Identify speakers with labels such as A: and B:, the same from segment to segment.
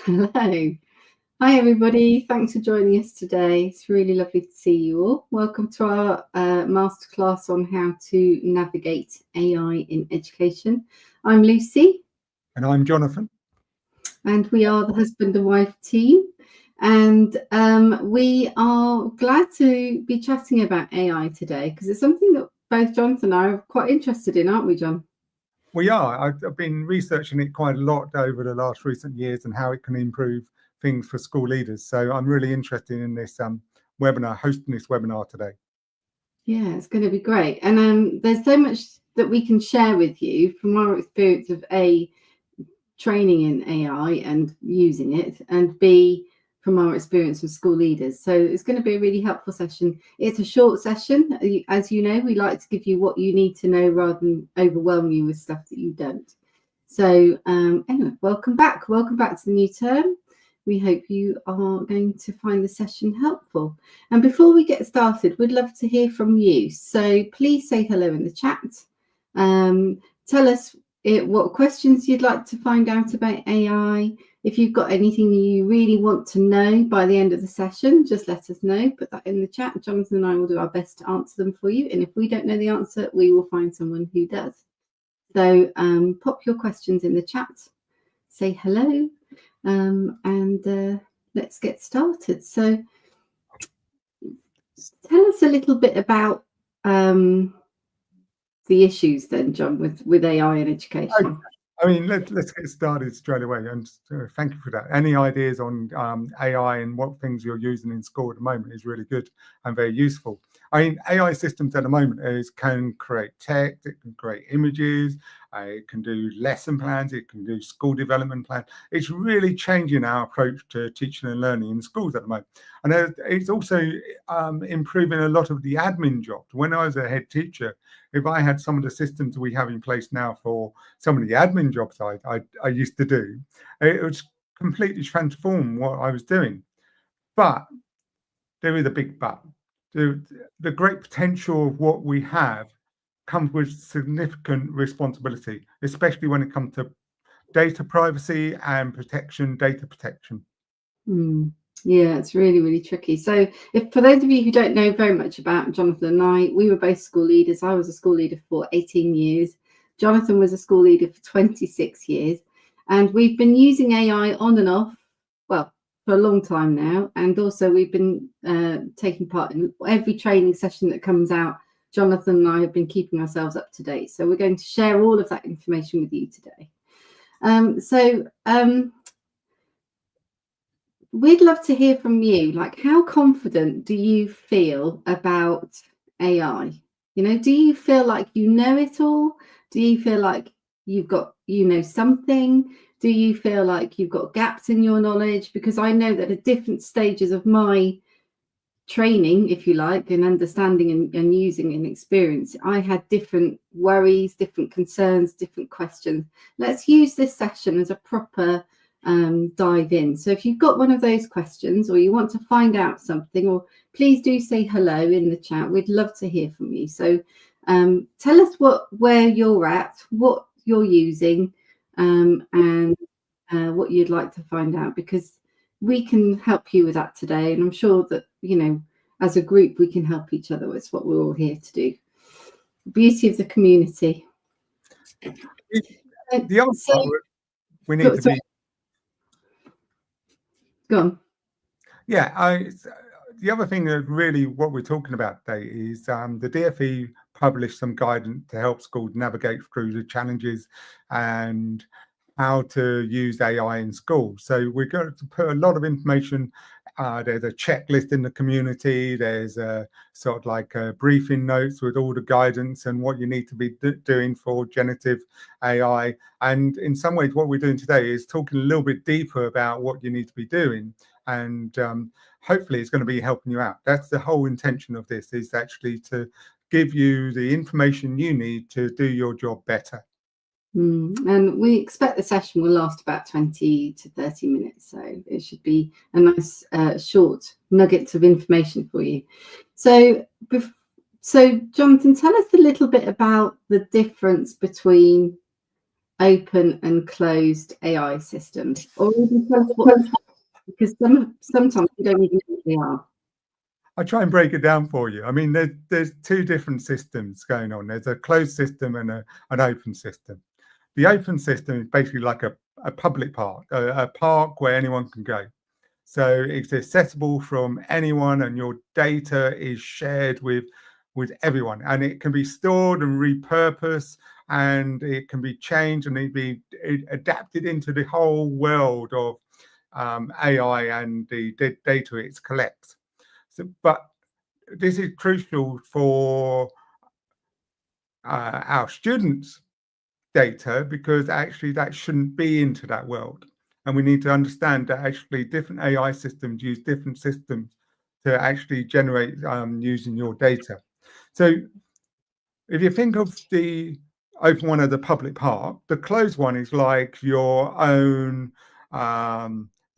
A: Hello. Hi, everybody. Thanks for joining us today. It's really lovely to see you all. Welcome to our masterclass on how to navigate AI in education. I'm Lucy.
B: And I'm Jonathan.
A: And we are the husband and wife team. And we are glad to be chatting about AI today because it's something that both Jonathan and I are quite interested in, aren't we, John?
B: We are. I've been researching it quite a lot over the last recent years and how it can improve things for school leaders. So I'm really interested in this webinar, hosting this webinar today.
A: Yeah, it's going to be great. And there's so much that we can share with you from our experience of training in AI and using it, and B, from our experience with school leaders. So it's going to be a really helpful session. It's a short session. As you know, we like to give you what you need to know rather than overwhelm you with stuff that you don't. So anyway, welcome back. Welcome back to the new term. We hope you are going to find the session helpful. And before we get started, we'd love to hear from you. So please say hello in the chat. Tell us what questions you'd like to find out about AI. If you've got anything you really want to know by the end of the session, just let us know. Put that in the chat. Jonathan and I will do our best to answer them for you. And if we don't know the answer, we will find someone who does. So pop your questions in the chat. Say hello. And let's get started. So tell us a little bit about the issues then, John, with AI in education.
B: I mean, let's get started straight away. And thank you for that. Any ideas on AI and what things you're using in school at the moment is really good and very useful. I mean, AI systems at the moment can create text, it can create images, it can do lesson plans, it can do school development plans. It's really changing our approach to teaching and learning in schools at the moment. And it's also improving a lot of the admin jobs. When I was a head teacher, if I had some of the systems we have in place now for some of the admin jobs I used to do, it would completely transform what I was doing. But there is a big but. The great potential of what we have comes with significant responsibility, especially when it comes to data privacy and data protection.
A: Yeah, it's really, really tricky. So for those of you who don't know very much about Jonathan and I, we were both school leaders. I was a school leader for 18 years. Jonathan was a school leader for 26 years. And we've been using AI on and off, well, for a long time now. And also we've been taking part in every training session that comes out. Jonathan and I have been keeping ourselves up to date. So we're going to share all of that information with you today. We'd love to hear from you. Like, how confident do you feel about AI? You know, do you feel like you know it all? Do you feel like you've got, something? Do you feel like you've got gaps in your knowledge? Because I know that at different stages of my training, if you like, and understanding and using and experience, I had different worries, different concerns, different questions. Let's use this session as a proper dive in. So if you've got one of those questions or you want to find out something, or please do say hello in the chat. We'd love to hear from you. So tell us where you're at, what you're using, and what you'd like to find out, because we can help you with that today. And I'm sure that, as a group, we can help each other. It's what we're all here to do. The beauty of the community.
B: The other part we need to be...
A: Go on.
B: Yeah, the other thing that really what we're talking about today is the DfE published some guidance to help schools navigate through the challenges and how to use AI in schools. So we're going to put a lot of information. There's a checklist in the community. There's a sort of like a briefing notes with all the guidance and what you need to be doing for generative AI. And in some ways, what we're doing today is talking a little bit deeper about what you need to be doing. And hopefully it's going to be helping you out. That's the whole intention of this, is actually to give you the information you need to do your job better.
A: And we expect the session will last about 20 to 30 minutes. So it should be a nice short nuggets of information for you. So Jonathan, tell us a little bit about the difference between open and closed AI systems, or even tell us what, because sometimes we don't even know what they are.
B: I'll try and break it down for you. I mean, there's two different systems going on. There's a closed system and an open system. The open system is basically like a public park, a park where anyone can go. So it's accessible from anyone, and your data is shared with everyone, and it can be stored and repurposed, and it can be changed, and it be adapted into the whole world of AI and the data it collects. So, but this is crucial for our students' data, because actually that shouldn't be into that world. And we need to understand that actually different AI systems use different systems to actually generate using your data. So if you think of the open one as a public park, the closed one is like your own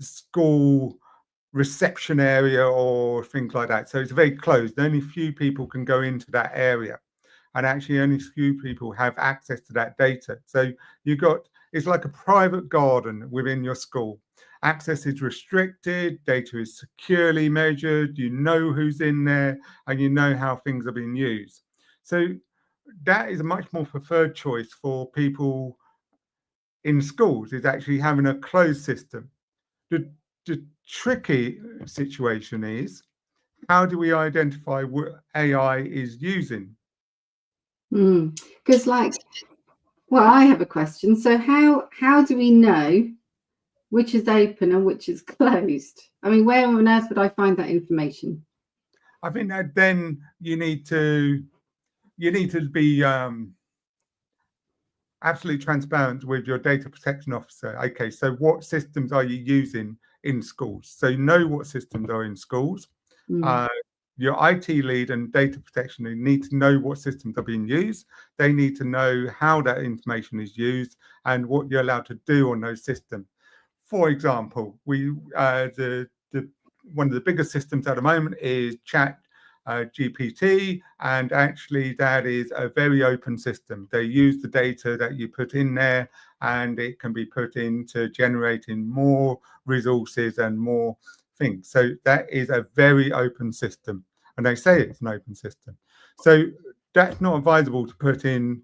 B: school reception area or things like that. So it's very closed. Only few people can go into that area, and actually only few people have access to that data. So it's like a private garden within your school. Access is restricted, data is securely measured, you know who's in there, and you know how things are being used. So that is a much more preferred choice for people in schools, is actually having a closed system. The tricky situation is, how do we identify what AI is using?
A: Because well, I have a question. So how do we know which is open and which is closed? I mean, where on earth would I find that information?
B: I think that then you need to be absolutely transparent with your data protection officer. Okay, so what systems are you using in schools? So you know what systems are in schools. Your IT lead and data protection lead need to know what systems are being used. They need to know how that information is used and what you're allowed to do on those systems. For example, one of the biggest systems at the moment is Chat GPT, and actually that is a very open system. They use the data that you put in there, and it can be put into generating more resources and more things. So that is a very open system, and they say it's an open system. So that's not advisable to put in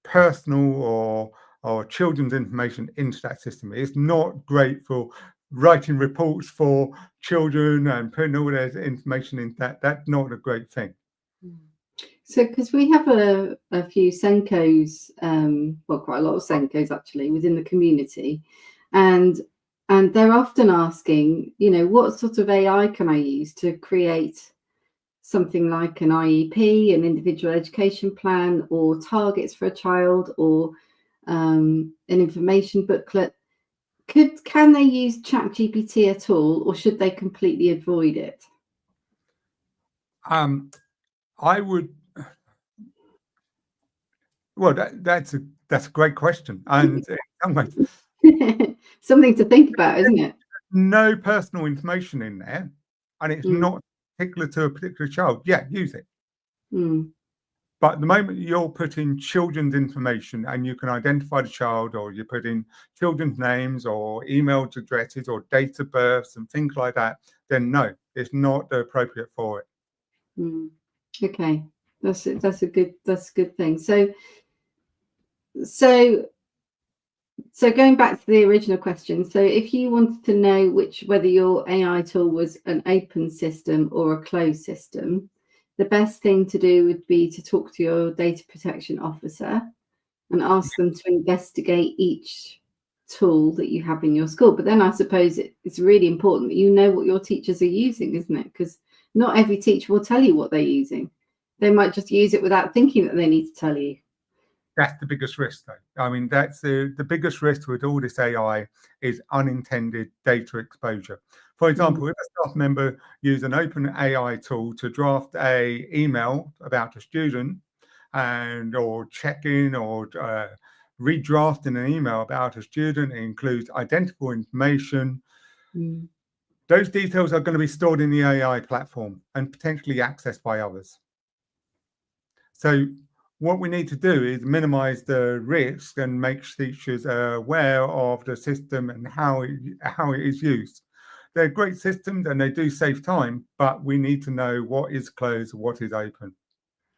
B: personal or children's information into that system. It's not great for writing reports for children and putting all their information in that. That's not a great thing.
A: So, because we have a few Senkos, well, quite a lot of Senkos actually within the community, and they're often asking, what sort of AI can I use to create something like an IEP, an individual education plan, or targets for a child, or an information booklet. Can they use ChatGPT at all, or should they completely avoid it?
B: I would. Well, that's a great question, and in some ways,
A: something to think about, isn't it?
B: No personal information in there, and it's not particular to a particular child. Yeah, use it. But the moment you're putting children's information and you can identify the child, or you put in children's names or email addresses or date of births and things like that, then no, it's not appropriate for it.
A: Okay, that's a good thing. So going back to the original question, so if you wanted to know whether your AI tool was an open system or a closed system, the best thing to do would be to talk to your data protection officer and ask them to investigate each tool that you have in your school. But then I suppose it's really important that you know what your teachers are using, isn't it? Because not every teacher will tell you what they're using. They might just use it without thinking that they need to tell you.
B: That's the biggest risk, though. I mean, that's the biggest risk with all this AI is unintended data exposure. For example, if a staff member use an open AI tool to draft a email about a student, or check-in or redrafting an email about a student, it includes identifiable information. Those details are going to be stored in the AI platform and potentially accessed by others. So what we need to do is minimize the risk and make teachers aware of the system and how it is used. They're great systems and they do save time, but we need to know what is closed, what is open.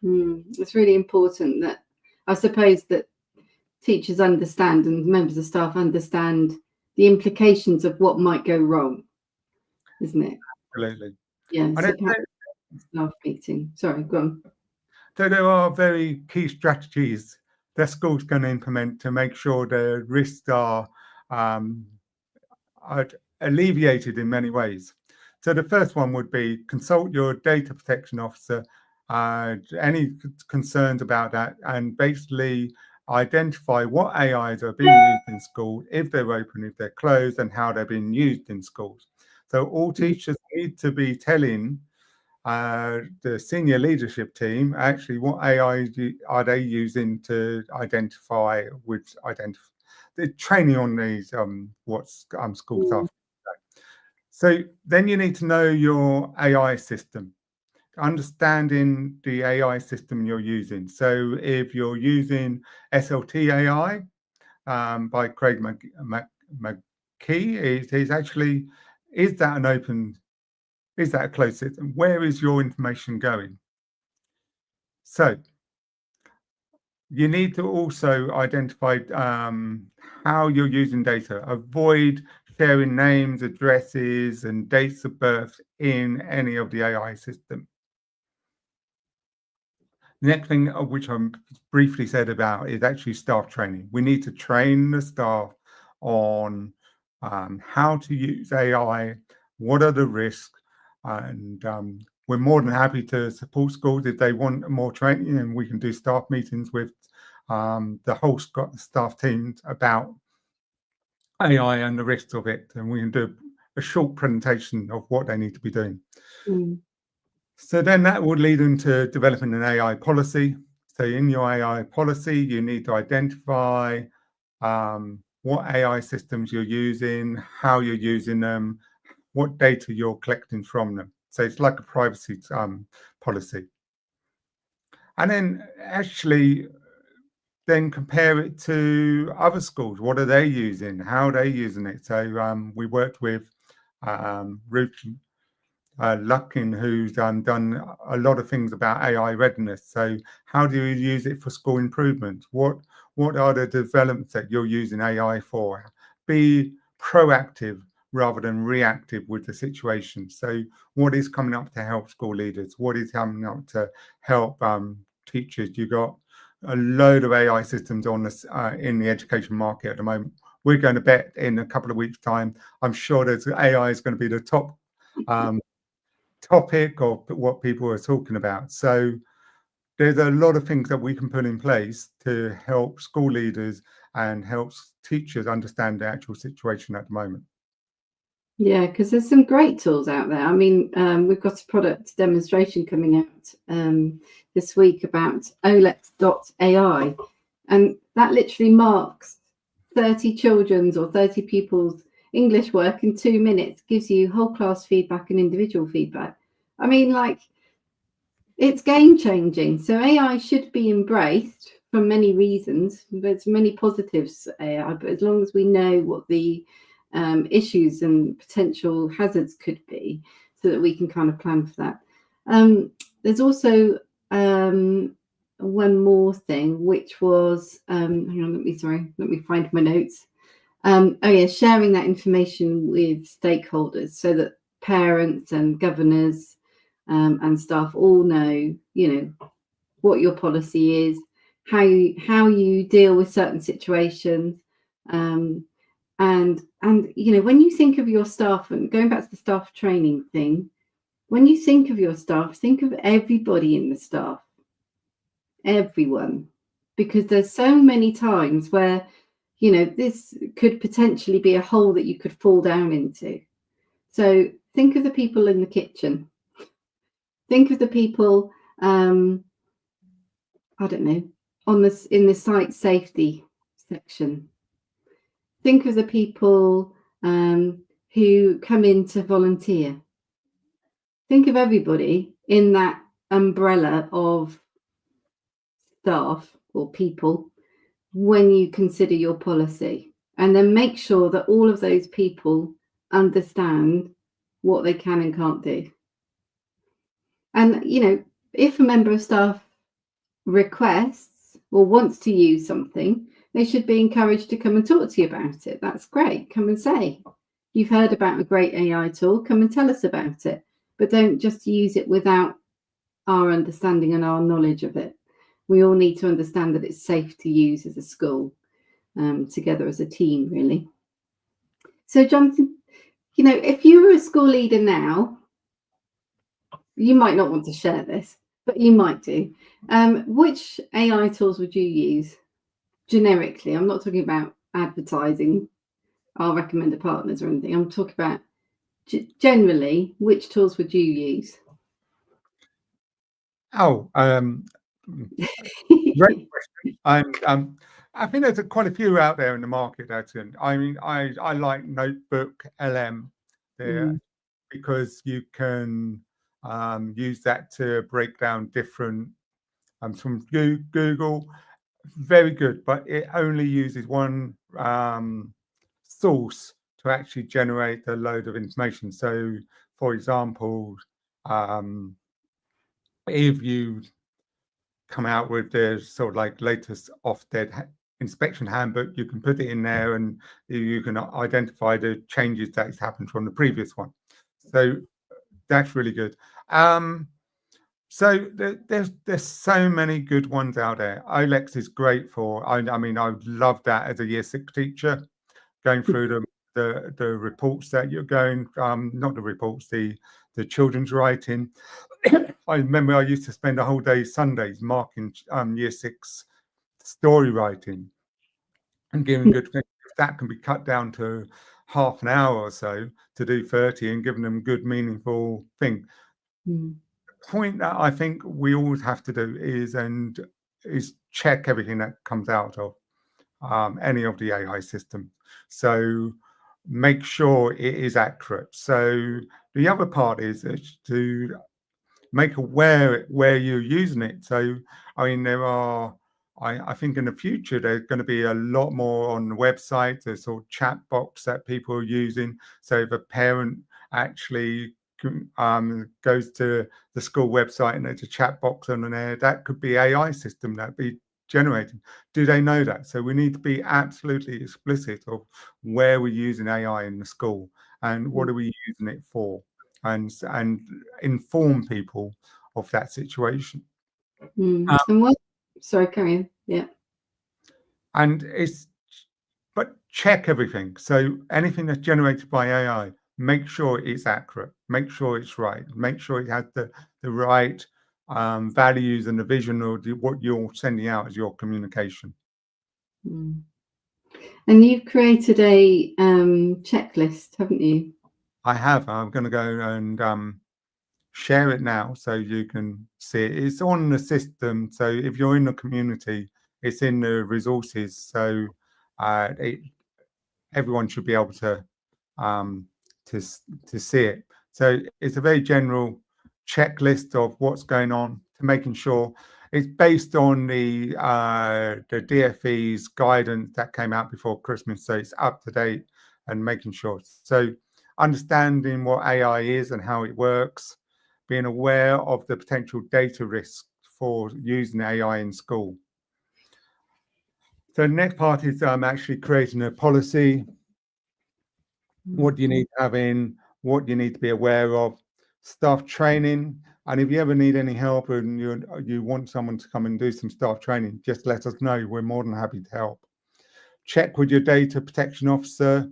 A: It's really important that, I suppose, that teachers understand and members of staff understand the implications of what might go wrong, isn't it?
B: Absolutely.
A: Yeah.
B: And
A: So staff meeting. Sorry, go on.
B: so there are very key strategies that schools can implement to make sure the risks are alleviated in many ways. So the first one would be consult your data protection officer, any concerns about that, and basically identify what AIs are being used in school, if they're open, if they're closed, and how they're being used in schools. So all teachers need to be telling the senior leadership team actually what AI are they using to identify the training on these what school staff. So then you need to know your AI system, understanding the AI system you're using. So if you're using SLT AI by Craig McKee, is actually, is that a closed system? Where is your information going? So you need to also identify how you're using data. Avoid sharing names, addresses, and dates of birth in any of the AI system. The next thing, which I briefly said about, is actually staff training. We need to train the staff on how to use AI, what are the risks, and we're more than happy to support schools if they want more training, and we can do staff meetings with the whole staff team about AI and the risks of it, and we can do a short presentation of what they need to be doing. So then that would lead into developing an AI policy. So in your AI policy, you need to identify what AI systems you're using, how you're using them, what data you're collecting from them. So it's like a privacy policy. And then actually then compare it to other schools. What are they using? How are they using it? So we worked with Ruth Luckin, who's done a lot of things about AI readiness. So how do you use it for school improvement? What are the developments that you're using AI for? Be proactive rather than reactive with the situation. So what is coming up to help school leaders? What is coming up to help teachers? You got a load of AI systems on this in the education market at the moment. We're going to bet in a couple of weeks' time, I'm sure there's AI is going to be the top topic of what people are talking about. So there's a lot of things that we can put in place to help school leaders and help teachers understand the actual situation at the moment.
A: Yeah, because there's some great tools out there. I mean, we've got a product demonstration coming out this week about Olex.ai, and that literally marks 30 children's or 30 pupils' English work in 2 minutes, gives you whole class feedback and individual feedback. I mean, like, it's game changing. So AI should be embraced for many reasons. There's many positives to AI, but as long as we know what the issues and potential hazards could be, so that we can kind of plan for that. There's also one more thing, which was hang on, let me find my notes. Oh yeah, sharing that information with stakeholders so that parents and governors and staff all know, what your policy is, how you deal with certain situations. And when you think of your staff, and going back to the staff training thing, when you think of your staff, think of everybody in the staff, everyone, because there's so many times where, this could potentially be a hole that you could fall down into. So think of the people in the kitchen. Think of the people, I don't know, in the site safety section. Think of the people who come in to volunteer. Think of everybody in that umbrella of staff or people when you consider your policy, and then make sure that all of those people understand what they can and can't do. And, you know, if a member of staff requests or wants to use something, they should be encouraged to come and talk to you about it. That's great. Come and say, you've heard about a great AI tool, come and tell us about it. But don't just use it without our understanding and our knowledge of it. We all need to understand that it's safe to use as a school, together as a team, really. So, Jonathan, you know, if you were a school leader now, you might not want to share this, but you might do. Which AI tools would you use generically? I'm not talking about advertising our recommended partners or anything. I'm talking about generally, which tools would you use?
B: Oh, great question. I think there's quite a few out there in the market. I mean, I like Notebook LM there because you can use that to break down different from Google. Very good, but it only uses one source to actually generate a load of information. So, for example, if you come out with the sort of like latest Ofsted inspection handbook, you can put it in there and you can identify the changes that's happened from the previous one. So that's really good. So there's so many good ones out there. OLEX is great for. I mean, I love that as a year 6 teacher, going through the reports that you're going. Not the reports, the children's writing. I remember I used to spend a whole day Sundays marking year 6 story writing and giving good things. That can be cut down to half an hour or so to do 30 and giving them good, meaningful thing. The point that I think we always have to do is check everything that comes out of any of the AI systems. So make sure it is accurate. So the other part is to make aware where you're using it. So, I mean, there are, I think in the future, there's going to be a lot more on the website. There's sort of chat box that people are using. So if a parent actually goes to the school website and there's a chat box on there, that could be AI system that be generated. Do they know that? So we need to be absolutely explicit of where we're using AI in the school and what are we using it for, and inform people of that situation.
A: And what? Sorry, carry on. Yeah.
B: And but check everything. So anything that's generated by AI, make sure it's accurate, make sure it's right, make sure it has the right values and the vision of what you're sending out as your communication.
A: And you've created a checklist, haven't you?
B: I have. I'm going to go and share it now so you can see it. It's on the system. So if you're in the community, it's in the resources. So everyone should be able to see it. So it's a very general checklist of what's going on to making sure it's based on the DFE's guidance that came out before Christmas. So it's up to date and making sure. So understanding what AI is and how it works, being aware of the potential data risks for using AI in school. So the next part is actually creating a policy. What do you need to have in? What do you need to be aware of? Staff training. And if you ever need any help and you want someone to come and do some staff training, just let us know. We're more than happy to help. Check with your data protection officer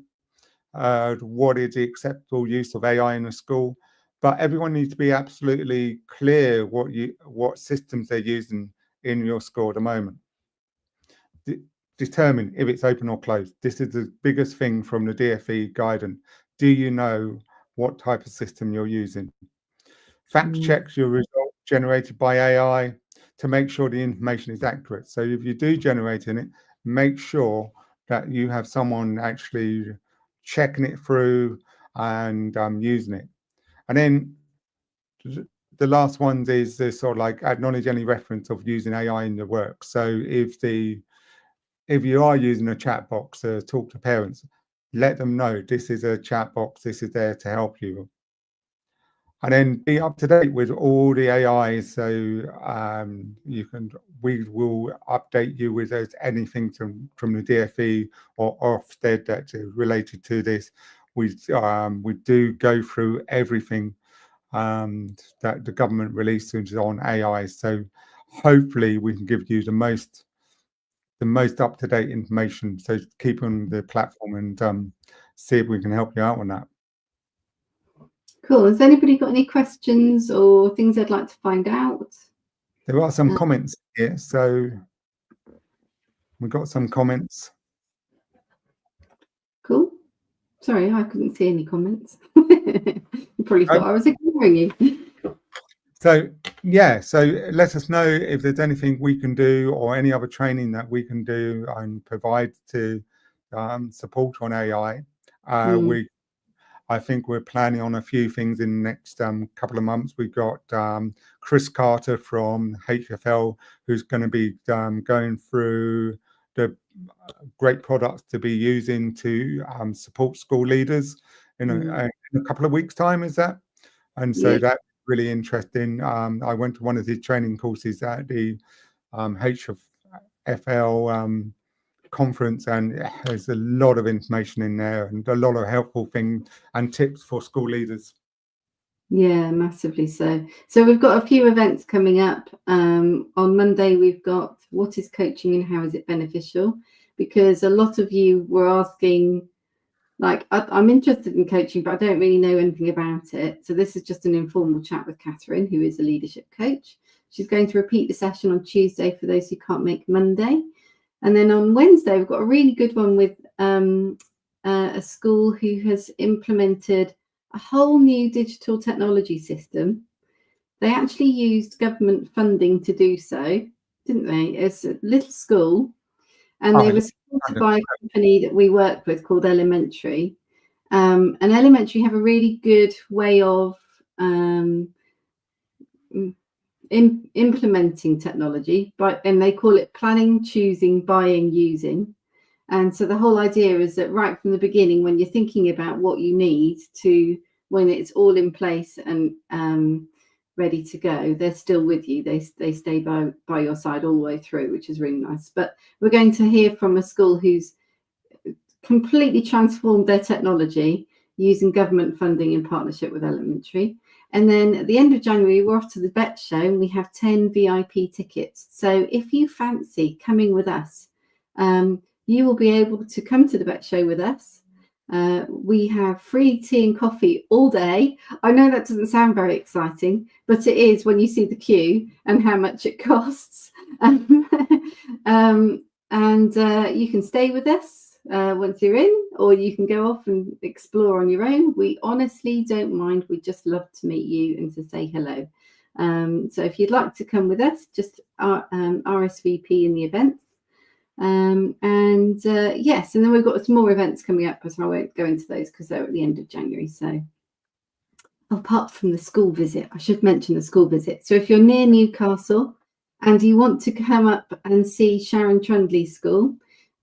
B: what is the acceptable use of AI in the school. But everyone needs to be absolutely clear what systems they're using in your school at the moment. Determine if it's open or closed. This is the biggest thing from the DFE guidance. Do you know what type of system you're using? Fact check your result generated by AI to make sure the information is accurate. So if you do generate in it, make sure that you have someone actually checking it through and using it. And then the last ones is the sort of like acknowledge any reference of using AI in your work. So if you are using a chat box to talk to parents, let them know this is a chat box, this is there to help you. And then be up to date with all the AI. So we will update you with anything from the DfE or Ofsted that's related to this. We do go through everything that the government releases on AI. So hopefully we can give you the most up-to-date information. So keep on the platform and see if we can help you out on that.
A: Cool. Has anybody got any questions or things they'd like to find out?
B: There are some comments here. So we've got some comments.
A: Cool. Sorry, I couldn't see any comments. You probably thought I was ignoring you.
B: So yeah, so let us know if there's anything we can do or any other training that we can do and provide to support on AI. I think we're planning on a few things in the next couple of months. We've got Chris Carter from HFL, who's going to be going through the great products to be using to support school leaders in a couple of weeks' time, is that? And so that's really interesting. I went to one of the training courses at the HFL conference, and there's a lot of information in there and a lot of helpful things and tips for school leaders.
A: Yeah, massively so. So we've got a few events coming up. On Monday, we've got what is coaching and how is it beneficial? Because a lot of you were asking, like, I'm interested in coaching, but I don't really know anything about it. So this is just an informal chat with Catherine, who is a leadership coach. She's going to repeat the session on Tuesday for those who can't make Monday. And then on Wednesday, we've got a really good one with a school who has implemented a whole new digital technology system. They actually used government funding to do so, didn't they? It's a little school, and they were supported by a company that we work with called Elementary. And Elementary have a really good way of implementing technology, and they call it planning, choosing, buying, using. And so the whole idea is that right from the beginning, when you're thinking about what you need to when it's all in place and ready to go, they're still with you. They stay by your side all the way through, which is really nice. But we're going to hear from a school who's completely transformed their technology using government funding in partnership with Elementary. And then at the end of January, we're off to the Vet Show, and we have 10 VIP tickets. So if you fancy coming with us, you will be able to come to the Vet Show with us. We have free tea and coffee all day. I know that doesn't sound very exciting, but it is when you see the queue and how much it costs. And you can stay with us once you're in, or you can go off and explore on your own. We honestly don't mind. We just love to meet you and to say hello. So if you'd like to come with us, just RSVP in the event. Yes, and then we've got some more events coming up, but I won't go into those because they're at the end of January. So apart from the school visit, I should mention the school visit. So if you're near Newcastle and you want to come up and see Sharon Trundley's school,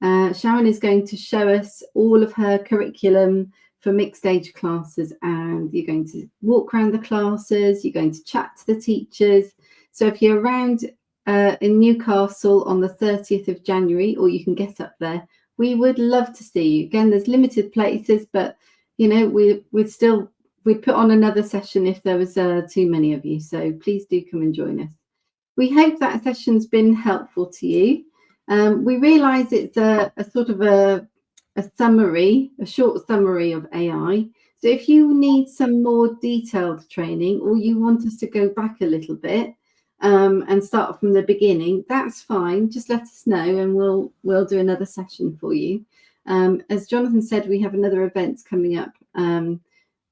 A: Sharon is going to show us all of her curriculum for mixed age classes, and you're going to walk around the classes, you're going to chat to the teachers. So if you're around in Newcastle on the 30th of January, or you can get up there, we would love to see you. Again, there's limited places, but you know, we'd put on another session if there was too many of you. So please do come and join us. We hope that session's been helpful to you. We realise it's a sort of a summary, a short summary of AI. So if you need some more detailed training, or you want us to go back a little bit and start from the beginning, that's fine. Just let us know and we'll do another session for you. As Jonathan said, we have another event coming up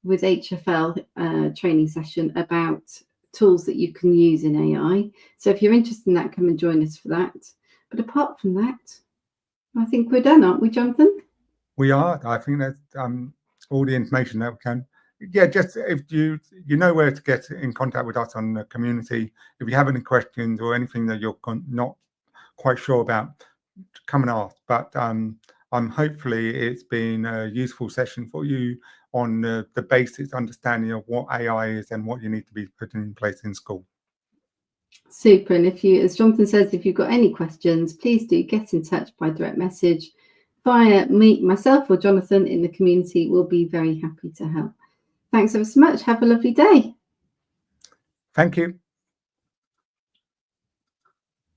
A: with HFL training session about tools that you can use in AI. So if you're interested in that, come and join us for that. But apart from that, I think we're done, aren't we, Jonathan?
B: We are. I think that's all the information that we can yeah, just if you know where to get in contact with us on the community. If you have any questions or anything that you're not quite sure about, come and ask. But hopefully it's been a useful session for you on the basic understanding of what AI is and what you need to be putting in place in school.
A: Super. And if you, as Jonathan says, if you've got any questions, please do get in touch by direct message via myself or Jonathan in the community. We'll be very happy to help. Thanks ever so much. Have a lovely day.
B: Thank you.